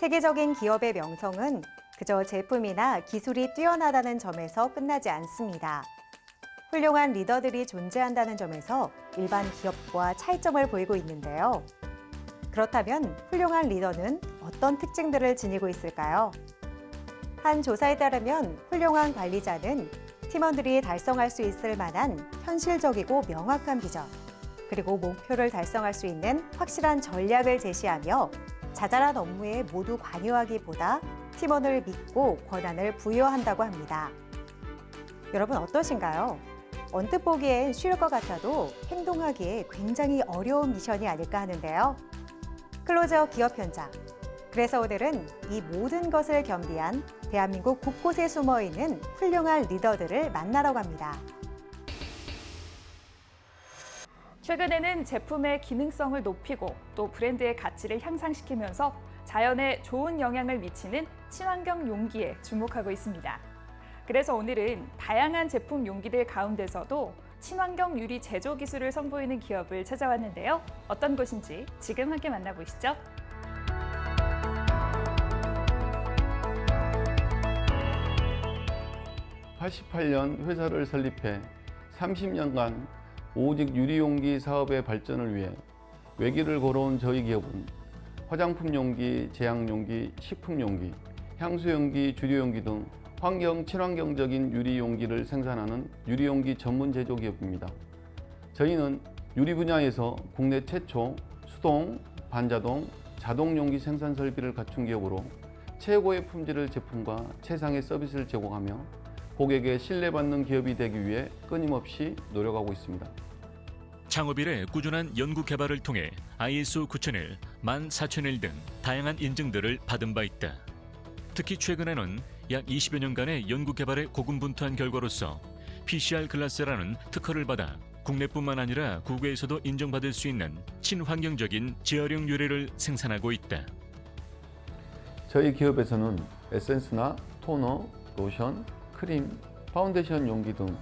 세계적인 기업의 명성은 그저 제품이나 기술이 뛰어나다는 점에서 끝나지 않습니다. 훌륭한 리더들이 존재한다는 점에서 일반 기업과 차이점을 보이고 있는데요. 그렇다면 훌륭한 리더는 어떤 특징들을 지니고 있을까요? 한 조사에 따르면 훌륭한 관리자는 팀원들이 달성할 수 있을 만한 현실적이고 명확한 비전, 그리고 목표를 달성할 수 있는 확실한 전략을 제시하며 자잘한 업무에 모두 관여하기보다 팀원을 믿고 권한을 부여한다고 합니다. 여러분 어떠신가요? 언뜻 보기엔 쉬울 것 같아도 행동하기에 굉장히 어려운 미션이 아닐까 하는데요. 클로즈업 기업 현장. 그래서 오늘은 이 모든 것을 겸비한 대한민국 곳곳에 숨어있는 훌륭한 리더들을 만나러 갑니다. 최근에는 제품의 기능성을 높이고 또 브랜드의 가치를 향상시키면서 자연에 좋은 영향을 미치는 친환경 용기에 주목하고 있습니다. 그래서 오늘은 다양한 제품 용기들 가운데서도 친환경 유리 제조 기술을 선보이는 기업을 찾아왔는데요. 어떤 곳인지 지금 함께 만나보시죠. (88년) 회사를 설립해 30년간 오직 유리용기 사업의 발전을 위해 외길을 걸어온 저희 기업은 화장품 용기, 제약용기, 식품용기, 향수용기, 주류용기 등 친환경적인 유리용기를 생산하는 유리용기 전문 제조기업입니다. 저희는 유리 분야에서 국내 최초 수동, 반자동, 자동용기 생산 설비를 갖춘 기업으로 최고의 품질의 제품과 최상의 서비스를 제공하며 고객의 신뢰받는 기업이 되기 위해 끊임없이 노력하고 있습니다. 창업 이래 꾸준한 연구 개발을 통해 ISO 9001, 14001 등 다양한 인증들을 받은 바 있다. 특히 최근에는 약 20여 년간의 연구 개발에 고군분투한 결과로서 PCR 글라스라는 특허를 받아 국내뿐만 아니라 국외에서도 인정받을 수 있는 친환경적인 재활용 유래를 생산하고 있다. 저희 기업에서는 에센스나 토너, 로션, 크림, 파운데이션 용기 등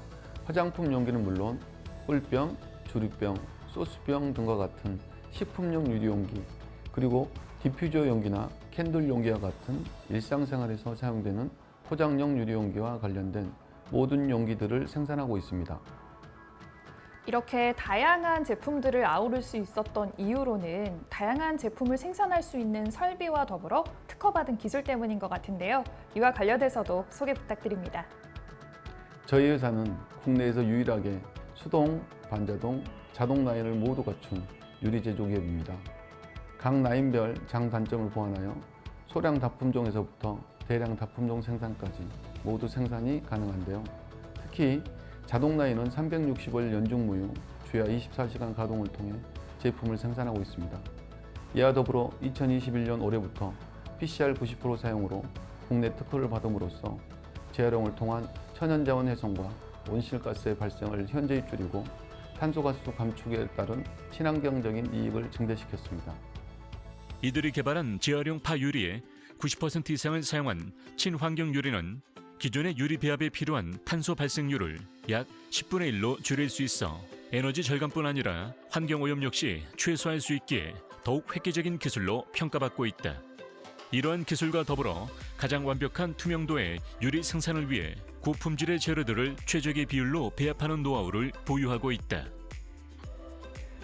화장품 용기는 물론 꿀병, 주류병, 소스병 등과 같은 식품용 유리용기, 그리고 디퓨저 용기나 캔들 용기와 같은 일상생활에서 사용되는 포장용 유리용기와 관련된 모든 용기들을 생산하고 있습니다. 이렇게 다양한 제품들을 아우를 수 있었던 이유로는 다양한 제품을 생산할 수 있는 설비와 더불어 특허받은 기술 때문인 것 같은데요. 이와 관련해서도 소개 부탁드립니다. 저희 회사는 국내에서 유일하게 수동, 반자동, 자동 라인을 모두 갖춘 유리 제조 기업입니다. 각 라인별 장단점을 보완하여 소량 다품종에서부터 대량 다품종 생산까지 모두 생산이 가능한데요. 특히 자동 라인은 360일 연중무휴, 주야 24시간 가동을 통해 제품을 생산하고 있습니다. 이와 더불어 2021년 올해부터 PCR 90% 사용으로 국내 특허를 받음으로써 재활용을 통한 천연자원 훼손과 온실가스의 발생을 현저히 줄이고 탄소가스 감축에 따른 친환경적인 이익을 증대시켰습니다. 이들이 개발한 재활용 파유리의 90% 이상을 사용한 친환경 유리는 기존의 유리 배합에 필요한 탄소 발생률을 약 10분의 1로 줄일 수 있어 에너지 절감뿐 아니라 환경오염 역시 최소화할 수 있기에 더욱 획기적인 기술로 평가받고 있다. 이러한 기술과 더불어 가장 완벽한 투명도의 유리 생산을 위해 고품질의 재료들을 최적의 비율로 배합하는 노하우를 보유하고 있다.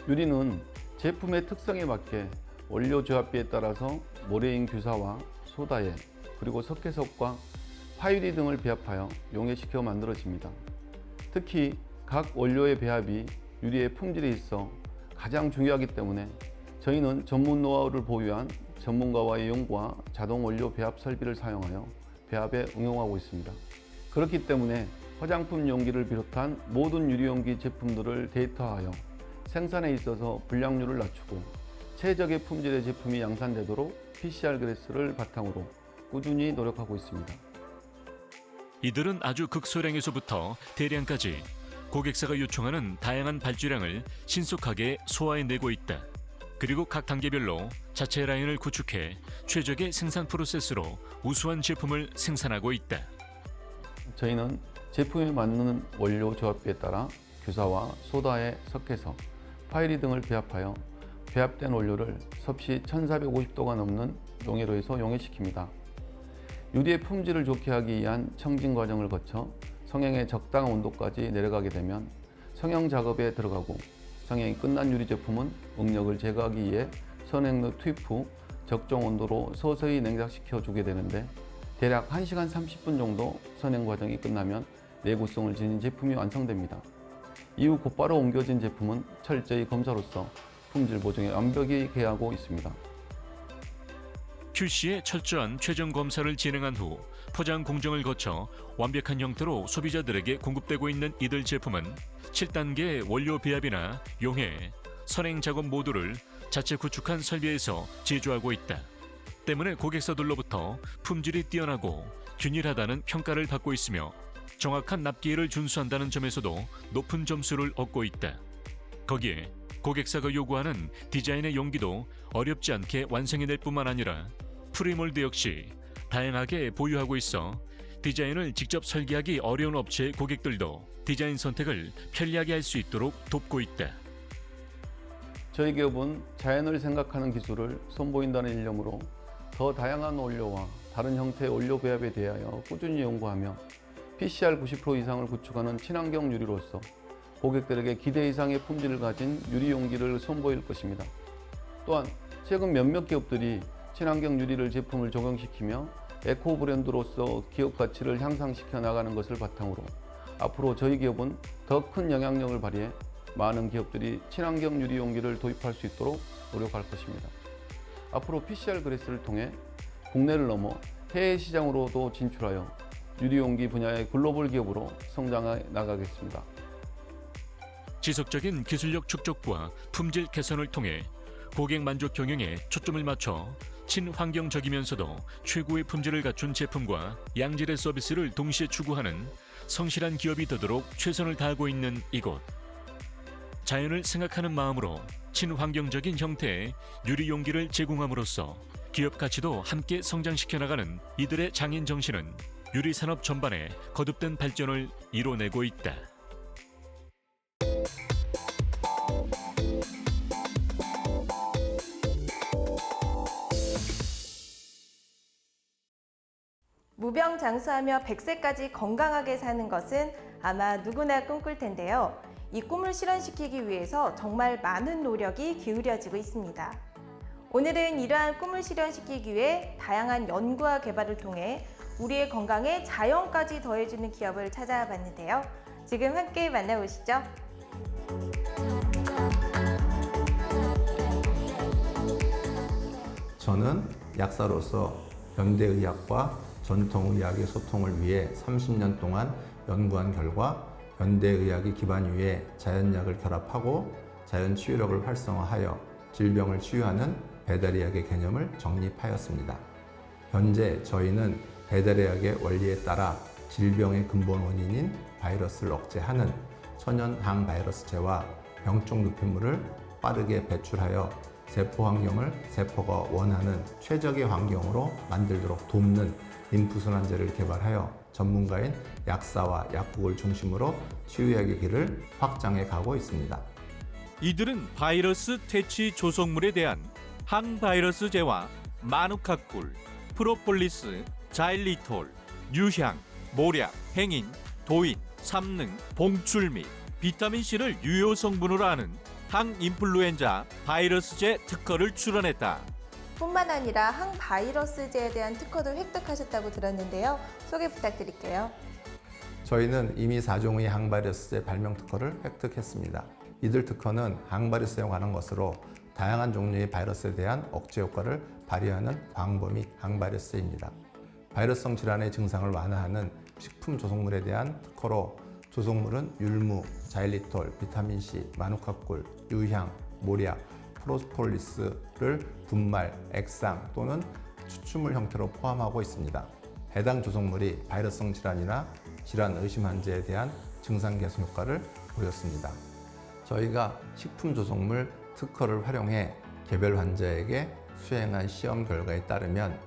유리는 제품의 특성에 맞게 원료 조합비에 따라서 모래인 규사와 소다액, 그리고 석회석과 파유리 등을 배합하여 용해시켜 만들어집니다. 특히 각 원료의 배합이 유리의 품질에 있어 가장 중요하기 때문에 저희는 전문 노하우를 보유한 전문가와의 연구와 자동 원료 배합 설비를 사용하여 배합에 응용하고 있습니다. 그렇기 때문에 화장품 용기를 비롯한 모든 유리용기 제품들을 데이터화하여 생산에 있어서 불량률을 낮추고 최적의 품질의 제품이 양산되도록 PCR 글래스를 바탕으로 꾸준히 노력하고 있습니다. 이들은 아주 극소량에서부터 대량까지 고객사가 요청하는 다양한 발주량을 신속하게 소화해내고 있다. 그리고 각 단계별로 자체 라인을 구축해 최적의 생산 프로세스로 우수한 제품을 생산하고 있다. 저희는 제품에 맞는 원료 조합비에 따라 규사와 소다의 석회석, 파이리 등을 배합하여 배합된 원료를 섭씨 1450도가 넘는 용해로 해서 용해시킵니다. 유리의 품질을 좋게 하기 위한 청진 과정을 거쳐 성형의 적당한 온도까지 내려가게 되면 성형 작업에 들어가고, 성형이 끝난 유리 제품은 응력을 제거하기 위해 선행로 투입 후 적정 온도로 서서히 냉장시켜 주게 되는데, 대략 1시간 30분 정도 선행 과정이 끝나면 내구성을 지닌 제품이 완성됩니다. 이후 곧바로 옮겨진 제품은 철저히 검사로서 품질 보증에 완벽히 개하고 있습니다. QC의 철저한 최종 검사를 진행한 후 포장 공정을 거쳐 완벽한 형태로 소비자들에게 공급되고 있는 이들 제품은 7단계 원료 배합이나 용해, 선행 작업 모두를 자체 구축한 설비에서 제조하고 있다. 때문에 고객사들로부터 품질이 뛰어나고 균일하다는 평가를 받고 있으며 정확한 납기를 준수한다는 점에서도 높은 점수를 얻고 있다. 거기에 고객사가 요구하는 디자인의 용기도 어렵지 않게 완성해낼 뿐만 아니라 프리몰드 역시 다양하게 보유하고 있어 디자인을 직접 설계하기 어려운 업체의 고객들도 디자인 선택을 편리하게 할 수 있도록 돕고 있다. 저희 기업은 자연을 생각하는 기술을 선보인다는 일념으로 더 다양한 원료와 다른 형태의 원료 배합에 대하여 꾸준히 연구하며 PCR 90% 이상을 구축하는 친환경 유리로서 고객들에게 기대 이상의 품질을 가진 유리 용기를 선보일 것입니다. 또한 최근 몇몇 기업들이 친환경 유리를 제품을 적용시키며 에코 브랜드로서 기업 가치를 향상시켜 나가는 것을 바탕으로 앞으로 저희 기업은 더 큰 영향력을 발휘해 많은 기업들이 친환경 유리 용기를 도입할 수 있도록 노력할 것입니다. 앞으로 PCR 그래스를 통해 국내를 넘어 해외 시장으로도 진출하여 유리 용기 분야의 글로벌 기업으로 성장해 나가겠습니다. 지속적인 기술력 축적과 품질 개선을 통해 고객 만족 경영에 초점을 맞춰 친환경적이면서도 최고의 품질을 갖춘 제품과 양질의 서비스를 동시에 추구하는 성실한 기업이 되도록 최선을 다하고 있는 이곳. 자연을 생각하는 마음으로 친환경적인 형태의 유리 용기를 제공함으로써 기업 가치도 함께 성장시켜 나가는 이들의 장인 정신은 유리 산업 전반에 거듭된 발전을 이뤄내고 있다. 무병장수하며 100세까지 건강하게 사는 것은 아마 누구나 꿈꿀 텐데요. 이 꿈을 실현시키기 위해서 정말 많은 노력이 기울여지고 있습니다. 오늘은 이러한 꿈을 실현시키기 위해 다양한 연구와 개발을 통해 우리의 건강에 자연까지 더해주는 기업을 찾아봤는데요. 지금 함께 만나보시죠. 저는 약사로서 현대의학과 전통의학의 소통을 위해 30년 동안 연구한 결과 현대의학의 기반 위에 자연약을 결합하고 자연치유력을 활성화하여 질병을 치유하는 배달의학의 개념을 정립하였습니다. 현재 저희는 배달의학의 원리에 따라 질병의 근본 원인인 바이러스를 억제하는 천연 항바이러스제와 병적 누피물을 빠르게 배출하여 세포 환경을 세포가 원하는 최적의 환경으로 만들도록 돕는 림프순환제를 개발하여 전문가인 약사와 약국을 중심으로 치유약의 길을 확장해 가고 있습니다. 이들은 바이러스 퇴치 조성물에 대한 항바이러스제와 마누카꿀, 프로폴리스, 자일리톨, 유향, 모략, 행인, 도인, 삼능, 봉출 및 비타민C를 유효 성분으로 하는 항인플루엔자 바이러스제 특허를 출원했다. 뿐만 아니라 항바이러스제에 대한 특허도 획득하셨다고 들었는데요. 소개 부탁드릴게요. 저희는 이미 4종의 항바이러스제 발명 특허를 획득했습니다. 이들 특허는 항바이러스에 관한 것으로 다양한 종류의 바이러스에 대한 억제 효과를 발휘하는 광범위 항바이러스제입니다. 바이러스성 질환의 증상을 완화하는 식품 조성물에 대한 특허로 조성물은 율무, 자일리톨, 비타민C, 마누카꿀, 유향, 모략, 프로폴리스를 분말, 액상 또는 추출물 형태로 포함하고 있습니다. 해당 조성물이 바이러스성 질환이나 질환 의심 환자에 대한 증상 개선 효과를 보였습니다. 저희가 식품 조성물 특허를 활용해 개별 환자에게 수행한 시험 결과에 따르면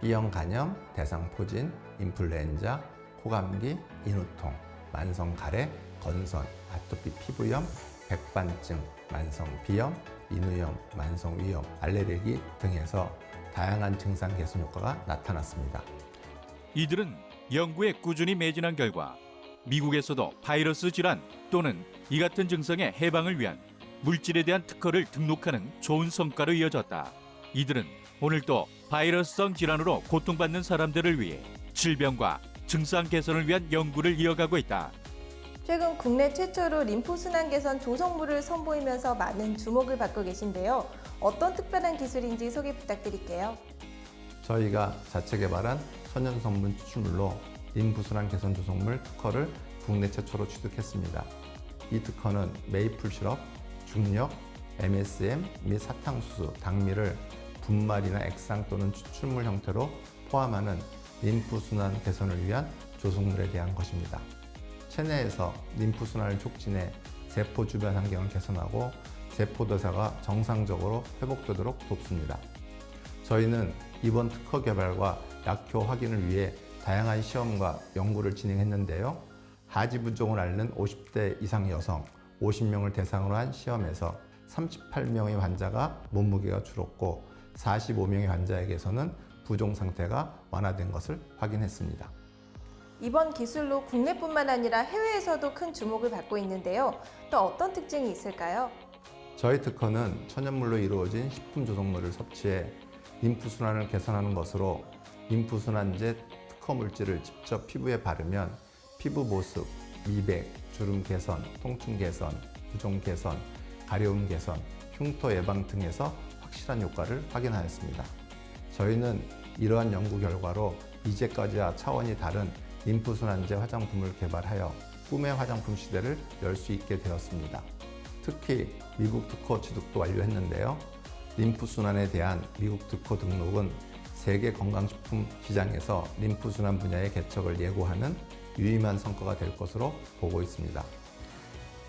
B형 간염, 대상포진, 인플루엔자, 코감기, 인후통, 만성 가래, 건선, 아토피 피부염, 백반증, 만성 비염, 인후염, 만성 위염, 알레르기 등에서 다양한 증상 개선 효과가 나타났습니다. 이들은 연구에 꾸준히 매진한 결과 미국에서도 바이러스 질환 또는 이 같은 증상의 해방을 위한 물질에 대한 특허를 등록하는 좋은 성과로 이어졌다. 이들은 오늘 또 바이러스성 질환으로 고통받는 사람들을 위해 질병과 증상 개선을 위한 연구를 이어가고 있다. 최근 국내 최초로 림프순환 개선 조성물을 선보이면서 많은 주목을 받고 계신데요. 어떤 특별한 기술인지 소개 부탁드릴게요. 저희가 자체 개발한 천연 성분 추출물로 림프순환 개선 조성물 특허를 국내 최초로 취득했습니다. 이 특허는 메이플 시럽, 중력, MSM 및 사탕수수, 당미를 분말이나 액상 또는 추출물 형태로 포함하는 림프순환 개선을 위한 조성물에 대한 것입니다. 체내에서 림프순환을 촉진해 세포 주변 환경을 개선하고 세포대사가 정상적으로 회복되도록 돕습니다. 저희는 이번 특허 개발과 약효 확인을 위해 다양한 시험과 연구를 진행했는데요. 하지 부종을 앓는 50대 이상 여성 50명을 대상으로 한 시험에서 38명의 환자가 몸무게가 줄었고 45명의 환자에게서는 부종 상태가 완화된 것을 확인했습니다. 이번 기술로 국내뿐만 아니라 해외에서도 큰 주목을 받고 있는데요. 또 어떤 특징이 있을까요? 저희 특허는 천연물로 이루어진 식품 조성물을 섭취해 림프순환을 개선하는 것으로 림프순환제 특허 물질을 직접 피부에 바르면 피부 보습, 미백, 주름 개선, 통증 개선, 부종 개선, 가려움 개선, 흉터 예방 등에서 확실한 효과를 확인하였습니다. 저희는 이러한 연구 결과로 이제까지와 차원이 다른 림프순환제 화장품을 개발하여 꿈의 화장품 시대를 열 수 있게 되었습니다. 특히 미국 특허 취득도 완료했는데요. 림프순환에 대한 미국 특허 등록은 세계 건강식품 시장에서 림프순환 분야의 개척을 예고하는 유의미한 성과가 될 것으로 보고 있습니다.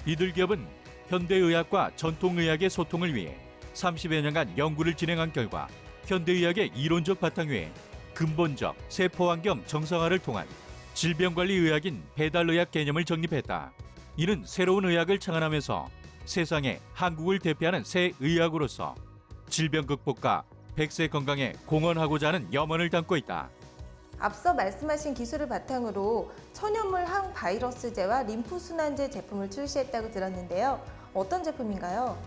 이들 기업은 현대의학과 전통의학의 소통을 위해 30여 년간 연구를 진행한 결과 현대의학의 이론적 바탕 위에 근본적 세포환경 정상화를 통한 질병관리의학인 배달의학 개념을 정립했다. 이는 새로운 의학을 창안하면서 세상에 한국을 대표하는 새 의학으로서 질병 극복과 100세 건강에 공헌하고자 하는 염원을 담고 있다. 앞서 말씀하신 기술을 바탕으로 천연물 항바이러스제와 림프순환제 제품을 출시했다고 들었는데요. 어떤 제품인가요?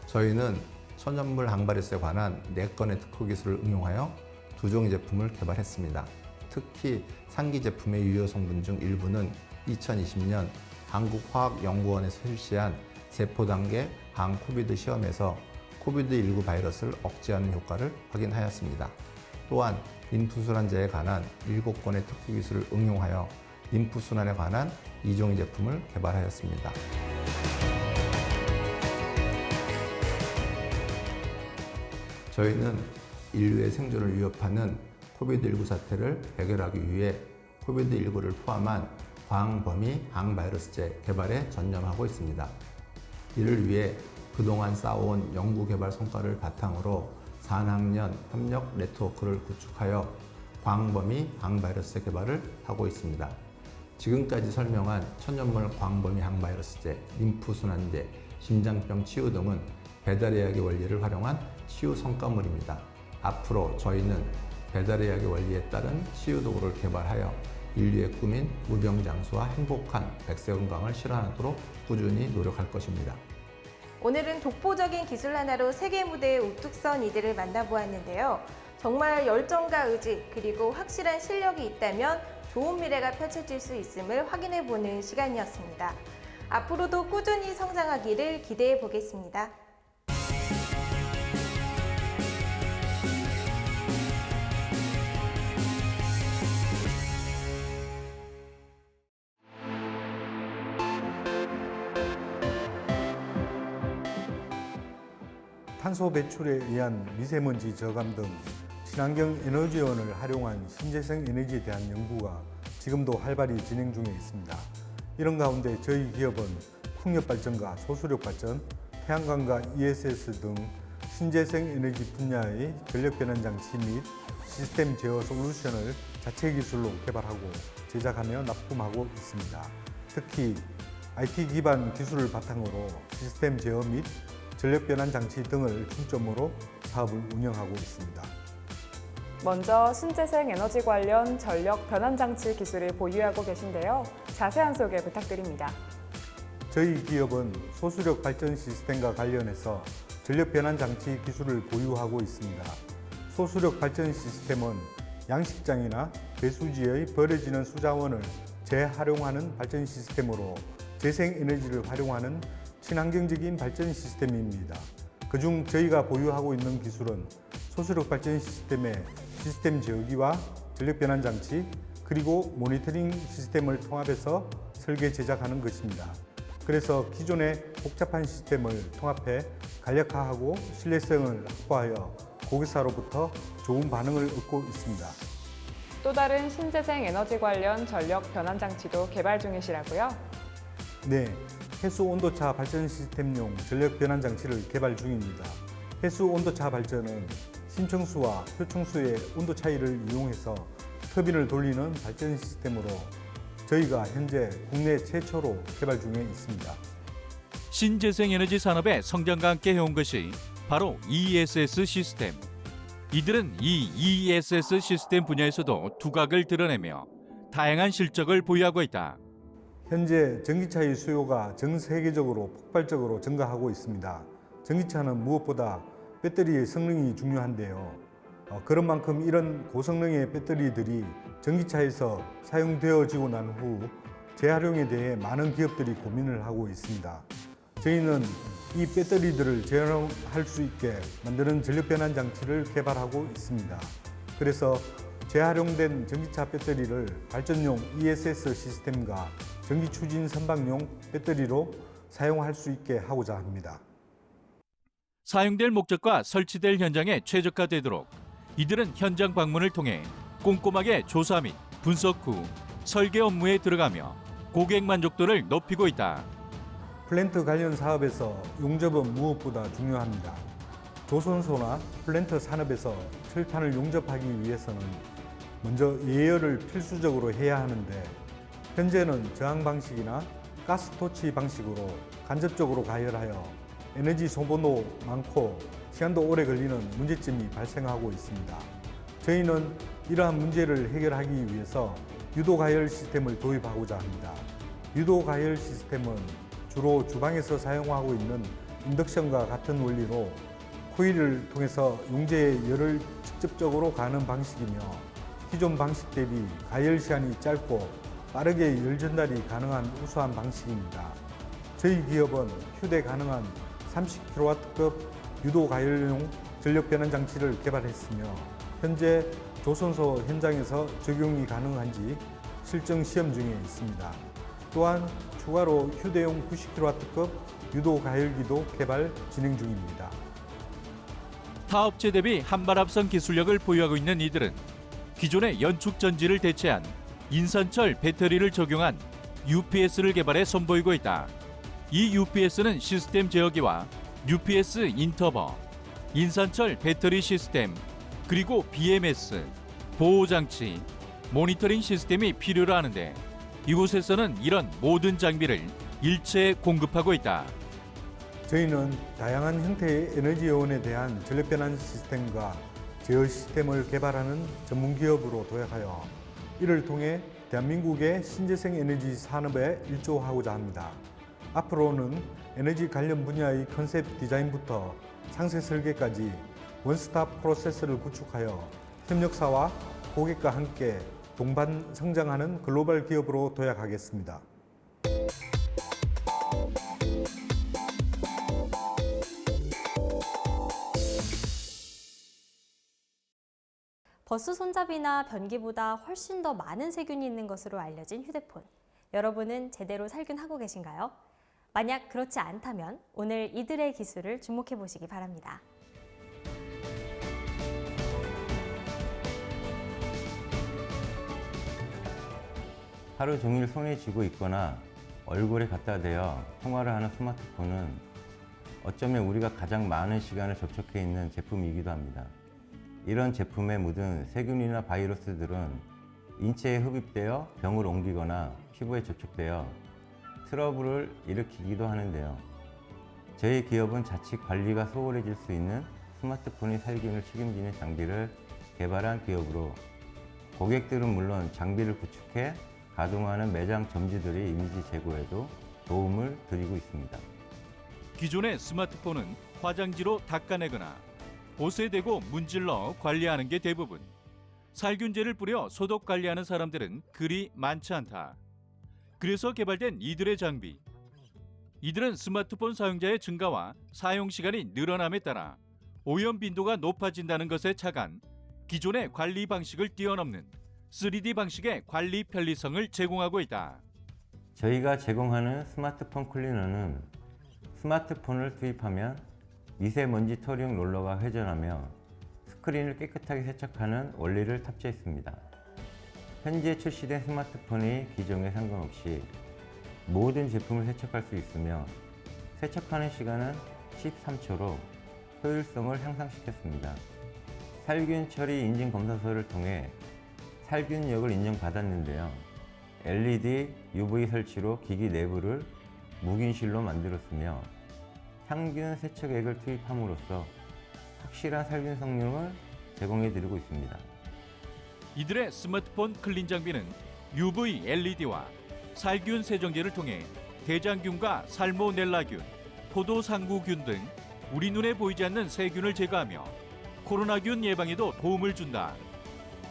저희는 천연물 항바이러스에 관한 4건의 특허 기술을 응용하여 2종의 제품을 개발했습니다. 특히 상기 제품의 유효 성분 중 일부는 2020년 한국화학연구원에서 실시한 세포 단계 방 코비드 시험에서 코비드19 바이러스를 억제하는 효과를 확인하였습니다. 또한 림프순환제에 관한 7건의 특허 기술을 응용하여 림프순환에 관한 2종의 제품을 개발하였습니다. 저희는 인류의 생존을 위협하는 코비드19 사태를 해결하기 위해 코비드19를 포함한 광범위 항바이러스제 개발에 전념하고 있습니다. 이를 위해 그동안 쌓아온 연구개발 성과를 바탕으로 산학년 협력 네트워크를 구축하여 광범위 항바이러스제 개발을 하고 있습니다. 지금까지 설명한 천연물 광범위 항바이러스제, 림프순환제, 심장병 치유 등은 배달의학의 원리를 활용한 치유 성과물입니다. 앞으로 저희는 배달의학의 원리에 따른 치유 도구를 개발하여 인류의 꿈인 무병장수와 행복한 100세 건강을 실현하도록 꾸준히 노력할 것입니다. 오늘은 독보적인 기술 하나로 세계 무대에 우뚝 선 이들을 만나보았는데요. 정말 열정과 의지 그리고 확실한 실력이 있다면 좋은 미래가 펼쳐질 수 있음을 확인해보는 시간이었습니다. 앞으로도 꾸준히 성장하기를 기대해 보겠습니다. 탄소 배출에 의한 미세먼지 저감 등 친환경 에너지원을 활용한 신재생 에너지에 대한 연구가 지금도 활발히 진행 중에 있습니다. 이런 가운데 저희 기업은 풍력 발전과 소수력 발전, 태양광과 ESS 등 신재생 에너지 분야의 전력 변환 장치 및 시스템 제어 솔루션을 자체 기술로 개발하고 제작하며 납품하고 있습니다. 특히 IT 기반 기술을 바탕으로 시스템 제어 및 전력 변환 장치 등을 중점으로 사업을 운영하고 있습니다. 먼저 신재생 에너지 관련 전력 변환 장치 기술을 보유하고 계신데요. 자세한 소개 부탁드립니다. 저희 기업은 소수력 발전 시스템과 관련해서 전력 변환 장치 기술을 보유하고 있습니다. 소수력 발전 시스템은 양식장이나 배수지의 버려지는 수자원을 재활용하는 발전 시스템으로 재생 에너지를 활용하는 친환경적인 발전 시스템입니다. 그중 저희가 보유하고 있는 기술은 소수력 발전 시스템의 시스템 제어기와 전력 변환 장치 그리고 모니터링 시스템을 통합해서 설계 제작하는 것입니다. 그래서 기존의 복잡한 시스템을 통합해 간략화하고 신뢰성을 확보하여 고객사로부터 좋은 반응을 얻고 있습니다. 또 다른 신재생 에너지 관련 전력 변환 장치도 개발 중이시라고요? 네, 해수 온도차 발전 시스템용 전력 변환 장치를 개발 중입니다. 해수 온도차 발전은 심층수와 표층수의 온도 차이를 이용해서 터빈을 돌리는 발전 시스템으로 저희가 현재 국내 최초로 개발 중에 있습니다. 신재생 에너지 산업의 성장과 함께 해온 것이 바로 ESS 시스템. 이들은 이 ESS 시스템 분야에서도 두각을 드러내며 다양한 실적을 보유하고 있다. 현재 전기차의 수요가 전 세계적으로 폭발적으로 증가하고 있습니다. 전기차는 무엇보다 배터리의 성능이 중요한데요. 그런 만큼 이런 고성능의 배터리들이 전기차에서 사용되어지고 난 후 재활용에 대해 많은 기업들이 고민을 하고 있습니다. 저희는 이 배터리들을 재활용할 수 있게 만드는 전력 변환 장치를 개발하고 있습니다. 그래서 재활용된 전기차 배터리를 발전용 ESS 시스템과 전기 추진 선박용 배터리로 사용할 수 있게 하고자 합니다. 사용될 목적과 설치될 현장에 최적화되도록 이들은 현장 방문을 통해 꼼꼼하게 조사 및 분석 후 설계 업무에 들어가며 고객 만족도를 높이고 있다. 플랜트 관련 사업에서 용접은 무엇보다 중요합니다. 조선소나 플랜트 산업에서 철판을 용접하기 위해서는 먼저 예열을 필수적으로 해야 하는데 현재는 저항 방식이나 가스토치 방식으로 간접적으로 가열하여 에너지 소모도 많고 시간도 오래 걸리는 문제점이 발생하고 있습니다. 저희는 이러한 문제를 해결하기 위해서 유도 가열 시스템을 도입하고자 합니다. 유도 가열 시스템은 주로 주방에서 사용하고 있는 인덕션과 같은 원리로 코일을 통해서 용재의 열을 직접적으로 가는 방식이며 기존 방식 대비 가열 시간이 짧고 빠르게 열 전달이 가능한 우수한 방식입니다. 저희 기업은 휴대 가능한 30kW급 유도 가열용 전력 변환 장치를 개발했으며 현재 조선소 현장에서 적용이 가능한지 실증 시험 중에 있습니다. 또한 추가로 휴대용 90kW급 유도 가열기도 개발 진행 중입니다. 타업체 대비 한 발 앞선 기술력을 보유하고 있는 이들은 기존의 연축 전지를 대체한 인산철 배터리를 적용한 UPS를 개발해 선보이고 있다. 이 UPS는 시스템 제어기와 UPS 인터버, 인산철 배터리 시스템, 그리고 BMS, 보호장치, 모니터링 시스템이 필요로 하는데 이곳에서는 이런 모든 장비를 일체에 공급하고 있다. 저희는 다양한 형태의 에너지 요원에 대한 전력 변환 시스템과 제어 시스템을 개발하는 전문 기업으로 도약하여 이를 통해 대한민국의 신재생 에너지 산업에 일조하고자 합니다. 앞으로는 에너지 관련 분야의 컨셉 디자인부터 상세 설계까지 원스톱 프로세스를 구축하여 협력사와 고객과 함께 동반 성장하는 글로벌 기업으로 도약하겠습니다. 버스 손잡이나 변기보다 훨씬 더 많은 세균이 있는 것으로 알려진 휴대폰. 여러분은 제대로 살균하고 계신가요? 만약 그렇지 않다면 오늘 이들의 기술을 주목해 보시기 바랍니다. 하루 종일 손에 쥐고 있거나 얼굴에 갖다 대어 통화를 하는 스마트폰은 어쩌면 우리가 가장 많은 시간을 접촉해 있는 제품이기도 합니다. 이런 제품에 묻은 세균이나 바이러스들은 인체에 흡입되어 병을 옮기거나 피부에 접촉되어 트러블을 일으키기도 하는데요. 저희 기업은 자칫 관리가 소홀해질 수 있는 스마트폰의 살균을 책임지는 장비를 개발한 기업으로 고객들은 물론 장비를 구축해 가동하는 매장 점주들의 이미지 제고에도 도움을 드리고 있습니다. 기존의 스마트폰은 화장지로 닦아내거나 옷에 대고 문질러 관리하는 게 대부분. 살균제를 뿌려 소독 관리하는 사람들은 그리 많지 않다. 그래서 개발된 이들의 장비. 이들은 스마트폰 사용자의 증가와 사용 시간이 늘어남에 따라 오염 빈도가 높아진다는 것에 착안 기존의 관리 방식을 뛰어넘는 3D 방식의 관리 편리성을 제공하고 있다. 저희가 제공하는 스마트폰 클리너는 스마트폰을 투입하면 미세먼지 처리용 롤러가 회전하며 스크린을 깨끗하게 세척하는 원리를 탑재했습니다. 현재 출시된 스마트폰이 기종에 상관없이 모든 제품을 세척할 수 있으며 세척하는 시간은 13초로 효율성을 향상시켰습니다. 살균 처리 인증 검사서를 통해 살균력을 인정받았는데요. LED, UV 설치로 기기 내부를 무균실로 만들었으며 향균 세척액을 투입함으로써 확실한 살균 성능을 제공해드리고 있습니다. 이들의 스마트폰 클린 장비는 UV LED와 살균 세정제를 통해 대장균과 살모넬라균, 포도상구균 등 우리 눈에 보이지 않는 세균을 제거하며 코로나균 예방에도 도움을 준다.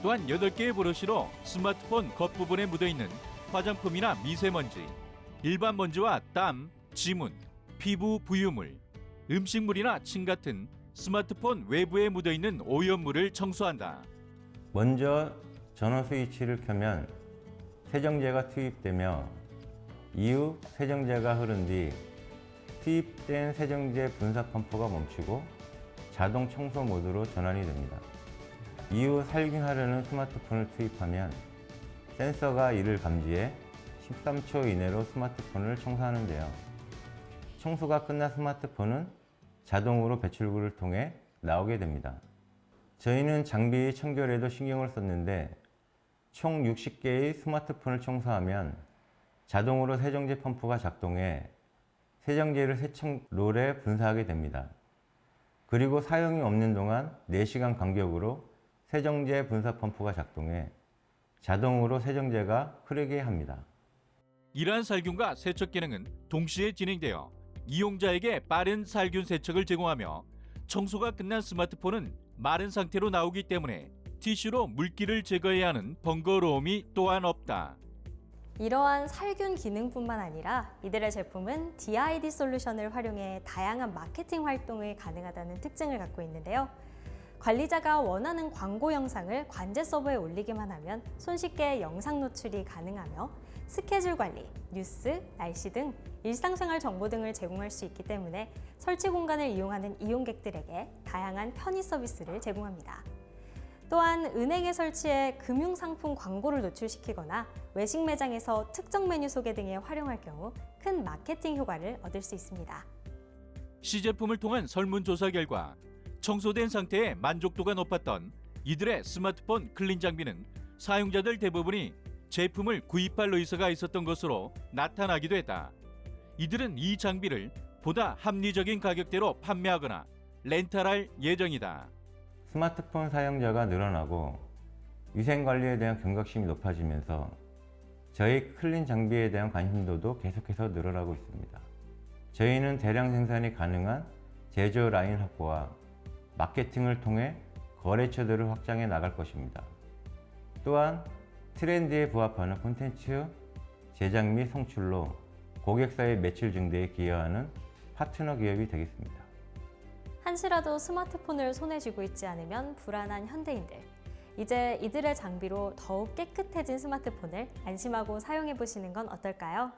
또한 8개의 브러쉬로 스마트폰 겉부분에 묻어있는 화장품이나 미세먼지, 일반 먼지와 땀, 지문, 피부 부유물, 음식물이나 침 같은 스마트폰 외부에 묻어있는 오염물을 청소한다. 먼저 전원 스위치를 켜면 세정제가 투입되며 이후 세정제가 흐른 뒤 투입된 세정제 분사 펌프가 멈추고 자동 청소 모드로 전환이 됩니다. 이후 살균하려는 스마트폰을 투입하면 센서가 이를 감지해 13초 이내로 스마트폰을 청소하는데요. 청소가 끝난 스마트폰은 자동으로 배출구를 통해 나오게 됩니다. 저희는 장비 청결에도 신경을 썼는데 총 60개의 스마트폰을 청소하면 자동으로 세정제 펌프가 작동해 세정제를 세척롤에 분사하게 됩니다. 그리고 사용이 없는 동안 4시간 간격으로 세정제 분사 펌프가 작동해 자동으로 세정제가 흐르게 합니다. 이러한 살균과 세척 기능은 동시에 진행되어 이용자에게 빠른 살균 세척을 제공하며 청소가 끝난 스마트폰은 마른 상태로 나오기 때문에 티슈로 물기를 제거해야 하는 번거로움이 또한 없다. 이러한 살균 기능뿐만 아니라 이들의 제품은 DID 솔루션을 활용해 다양한 마케팅 활동이 가능하다는 특징을 갖고 있는데요. 관리자가 원하는 광고 영상을 관제 서버에 올리기만 하면 손쉽게 영상 노출이 가능하며 스케줄 관리, 뉴스, 날씨 등 일상생활 정보 등을 제공할 수 있기 때문에 설치 공간을 이용하는 이용객들에게 다양한 편의 서비스를 제공합니다. 또한 은행에 설치해 금융상품 광고를 노출시키거나 외식 매장에서 특정 메뉴 소개 등에 활용할 경우 큰 마케팅 효과를 얻을 수 있습니다. 시제품을 통한 설문조사 결과 청소된 상태에 만족도가 높았던 이들의 스마트폰 클린 장비는 사용자들 대부분이 제품을 구입할 의사가 있었던 것으로 나타나기도 했다. 이들은 이 장비를 보다 합리적인 가격대로 판매하거나 렌탈할 예정이다. 스마트폰 사용자가 늘어나고 위생관리에 대한 경각심이 높아지면서 저희 클린 장비에 대한 관심도도 계속해서 늘어나고 있습니다. 저희는 대량 생산이 가능한 제조 라인 확보와 마케팅을 통해 거래처들을 확장해 나갈 것입니다. 또한 트렌드에 부합하는 콘텐츠 제작 및 성출로 고객사의 매출 증대에 기여하는 파트너 기업이 되겠습니다. 한시라도 스마트폰을 손에 쥐고 있지 않으면 불안한 현대인들. 이제 이들의 장비로 더욱 깨끗해진 스마트폰을 안심하고 사용해 보시는 건 어떨까요?